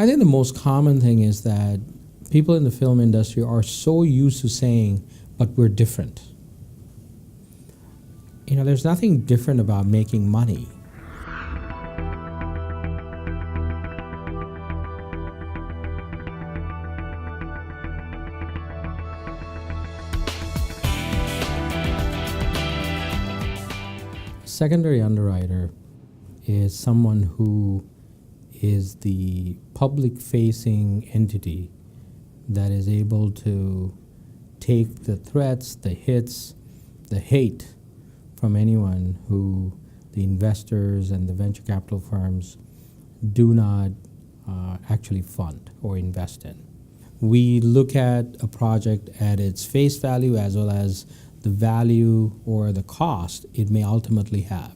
I think the most common thing is that people in the film industry are so used to saying, but we're different. There's nothing different about making money. Secondary underwriter is someone who is the public-facing entity that is able to take the threats, the hits, the hate from anyone who the investors and the venture capital firms do not actually fund or invest in. We look at a project at its face value as well as the value or the cost it may ultimately have.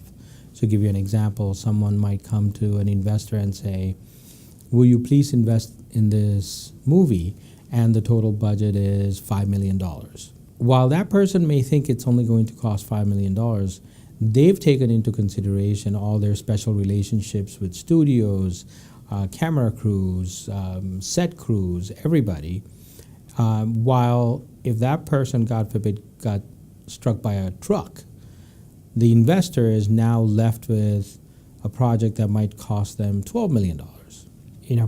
So to give you an example, someone might come to an investor and say, will you please invest in this movie? And the total budget is $5 million. While that person may think it's only going to cost $5 million, they've taken into consideration all their special relationships with studios, camera crews, set crews, everybody. While if that person, God forbid, got struck by a truck, the investor is now left with a project that might cost them $12 million.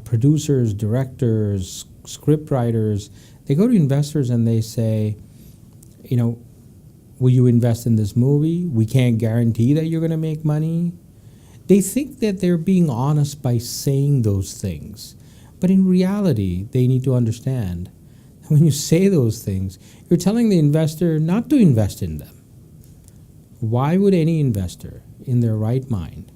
Producers, directors, script writers, they go to investors and they say, will you invest in this movie? We can't guarantee that you're going to make money. They think that they're being honest by saying those things. But in reality, they need to understand that when you say those things, you're telling the investor not to invest in them. Why would any investor in their right mind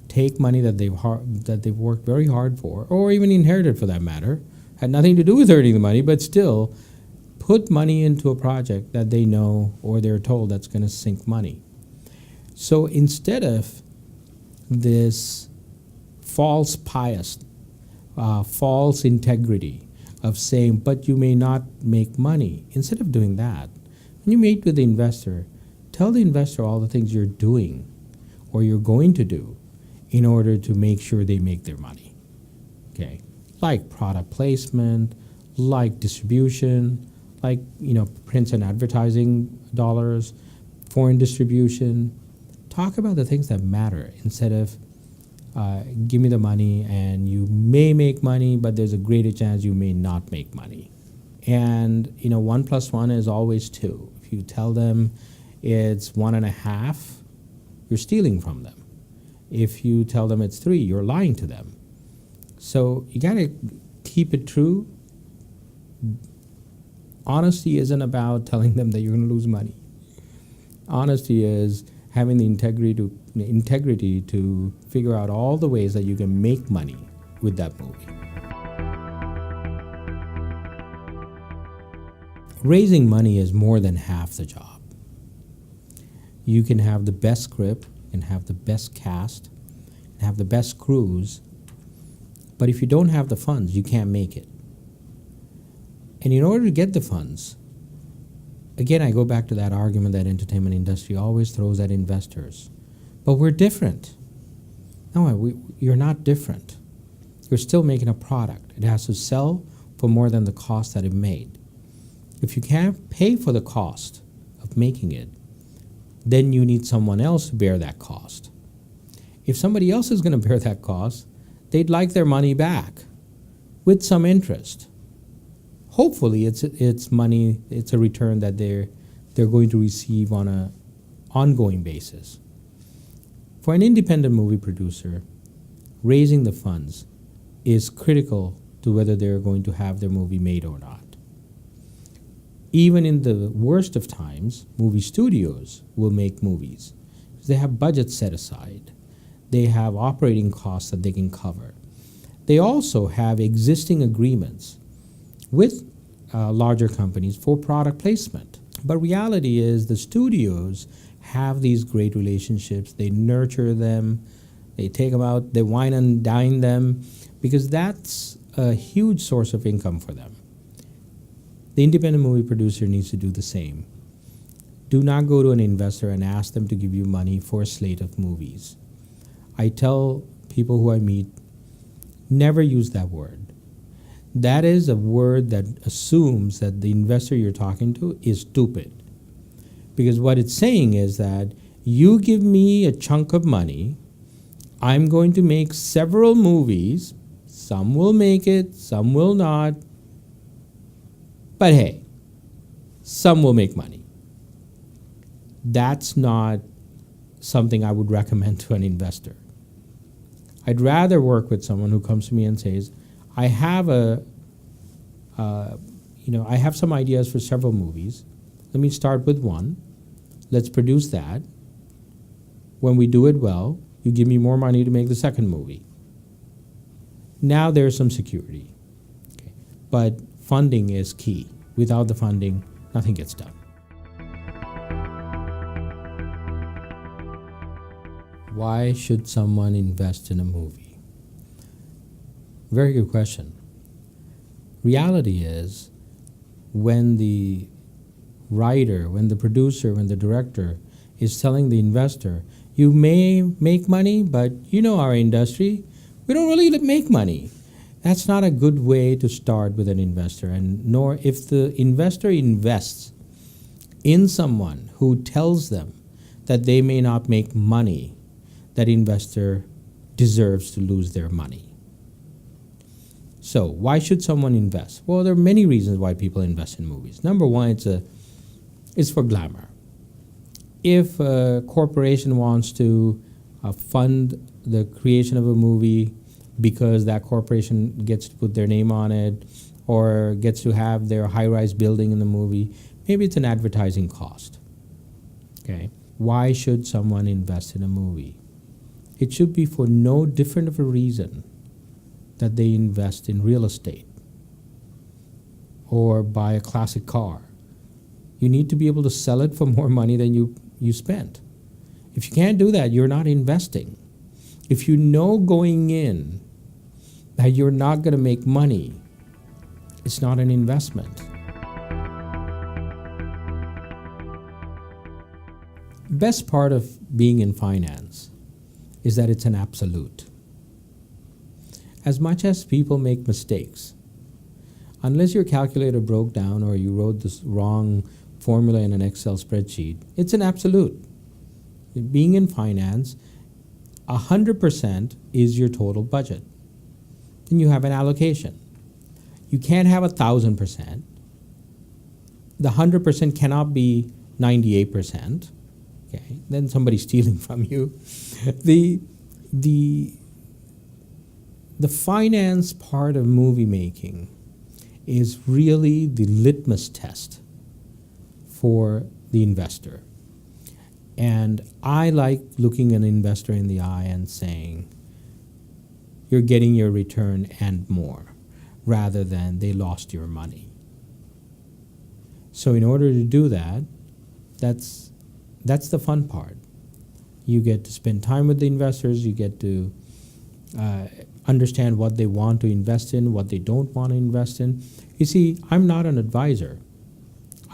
take money that they've worked very hard for, or even inherited for that matter, had nothing to do with earning the money, but still put money into a project that they know or they're told that's going to sink money? So instead of this false pious, false integrity of saying, but you may not make money, instead of doing that, when you meet with the investor, tell the investor all the things you're doing or you're going to do in order to make sure they make their money. Okay, like product placement, like distribution, like prints and advertising dollars, foreign distribution. Talk about the things that matter instead of give me the money and you may make money, but there's a greater chance you may not make money. And 1 + 1 is always 2. If you tell them it's 1.5, you're stealing from them. If you tell them it's 3, you're lying to them. So you got to keep it true. Honesty isn't about telling them that you're going to lose money. Honesty is having the integrity to figure out all the ways that you can make money with that movie. Raising money is more than half the job. You can have the best script, and have the best cast, and have the best crews, but if you don't have the funds, you can't make it. And in order to get the funds, again, I go back to that argument that entertainment industry always throws at investors. But we're different. No, you're not different. You're still making a product. It has to sell for more than the cost that it made. If you can't pay for the cost of making it, then you need someone else to bear that cost. If somebody else is going to bear that cost, they'd like their money back with some interest. Hopefully it's money, it's a return that they're going to receive on an ongoing basis. For an independent movie producer, raising the funds is critical to whether they're going to have their movie made or not. Even in the worst of times, movie studios will make movies. They have budgets set aside. They have operating costs that they can cover. They also have existing agreements with larger companies for product placement. But reality is the studios have these great relationships. They nurture them. They take them out. They wine and dine them because that's a huge source of income for them. The independent movie producer needs to do the same. Do not go to an investor and ask them to give you money for a slate of movies. I tell people who I meet, Never use that word. That is a word that assumes that the investor you're talking to is stupid. Because what it's saying is that you give me a chunk of money, I'm going to make several movies, some will make it, some will not, but hey, some will make money. That's not something I would recommend to an investor. I'd rather work with someone who comes to me and says, I have I have some ideas for several movies. Let me start with one. Let's produce that. When we do it well, you give me more money to make the second movie. Now there's some security. Okay. But funding is key. Without the funding, nothing gets done. Why should someone invest in a movie? Very good question. Reality is, when the writer, when the producer, when the director is telling the investor, you may make money, but you know our industry, we don't really make money. That's not a good way to start with an investor, and nor if the investor invests in someone who tells them that they may not make money, that investor deserves to lose their money. So why should someone invest? Well, there are many reasons why people invest in movies. Number one, it's for glamour. If a corporation wants to fund the creation of a movie because that corporation gets to put their name on it or gets to have their high-rise building in the movie, maybe it's an advertising cost. Okay. Why should someone invest in a movie? It should be for no different of a reason that they invest in real estate or buy a classic car. You need to be able to sell it for more money than you spent. If you can't do that, you're not investing. If you know going in that you're not going to make money, it's not an investment. Best part of being in finance is that it's an absolute. As much as people make mistakes, unless your calculator broke down or you wrote this wrong formula in an Excel spreadsheet, it's an absolute. Being in finance, 100% is your total budget. Then you have an allocation. You can't have 1,000%. The 100% cannot be 98%. Okay, then somebody's stealing from you. The finance part of movie making is really the litmus test for the investor. And I like looking an investor in the eye and saying, you're getting your return and more, rather than they lost your money. So in order to do that, that's the fun part. You get to spend time with the investors, you get to understand what they want to invest in, what they don't want to invest in. You see, I'm not an advisor.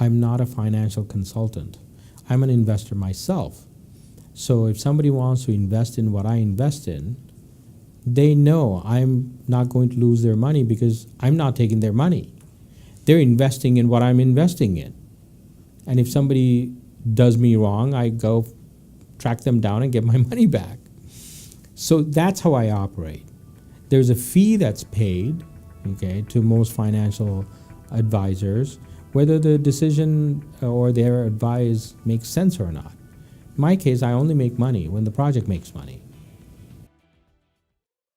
I'm not a financial consultant. I'm an investor myself. So if somebody wants to invest in what I invest in, they know I'm not going to lose their money because I'm not taking their money. They're investing in what I'm investing in. And if somebody does me wrong, I go track them down and get my money back. So that's how I operate. There's a fee that's paid, okay, to most financial advisors, whether the decision or their advice makes sense or not. In my case, I only make money when the project makes money.